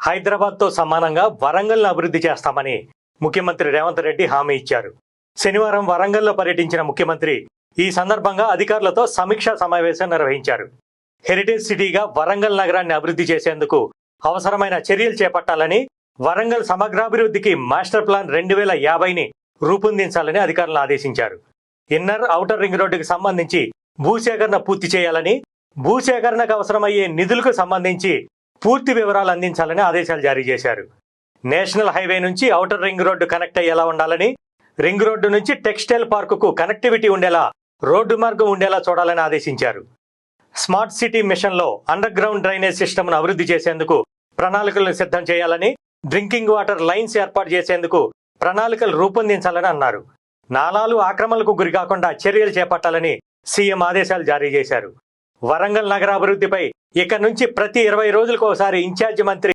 హైదరాబాద్తో సమానంగా వరంగల్ను అభివృద్ధి చేస్తామని ముఖ్యమంత్రి రేవంత్ రెడ్డి హామీ ఇచ్చారు. శనివారం వరంగల్లో పర్యటించిన ముఖ్యమంత్రి ఈ సందర్భంగా అధికారులతో సమీక్షా సమావేశం నిర్వహించారు. హెరిటేజ్ సిటీగా వరంగల్ నగరాన్ని అభివృద్ధి చేసేందుకు అవసరమైన చర్యలు చేపట్టాలని, వరంగల్ సమగ్రాభివృద్ధికి మాస్టర్ ప్లాన్ 2050ని రూపొందించాలని అధికారులను ఆదేశించారు. ఇన్నర్, ఔటర్ రింగ్ రోడ్డుకు సంబంధించి భూసేకరణ పూర్తి చేయాలని, భూసేకరణకు అవసరమయ్యే నిధులకు సంబంధించి పూర్తి వివరాలు అందించాలని ఆదేశాలు జారీ చేశారు. నేషనల్ హైవే నుంచి ఔటర్ రింగ్ రోడ్డు కనెక్ట్ అయ్యేలా ఉండాలని, రింగ్ రోడ్డు నుంచి టెక్స్టైల్ పార్కుకు కనెక్టివిటీ ఉండేలా రోడ్డు మార్గం ఉండేలా చూడాలని ఆదేశించారు. స్మార్ట్ సిటీ మిషన్లో అండర్ గ్రౌండ్ డ్రైనేజ్ సిస్టమ్ను అభివృద్ధి చేసేందుకు ప్రణాళికలను సిద్ధం చేయాలని, డ్రింకింగ్ వాటర్ లైన్స్ ఏర్పాటు చేసేందుకు ప్రణాళికలు రూపొందించాలని అన్నారు. నాలాలు ఆక్రమణలకు గురికాకుండా చర్యలు చేపట్టాలని సీఎం ఆదేశాలు జారీ చేశారు. వరంగల్ నగర అభివృద్ధిపై ఇక నుంచి ప్రతి 20 రోజులకు ఒకసారి ఇన్ఛార్జి మంత్రి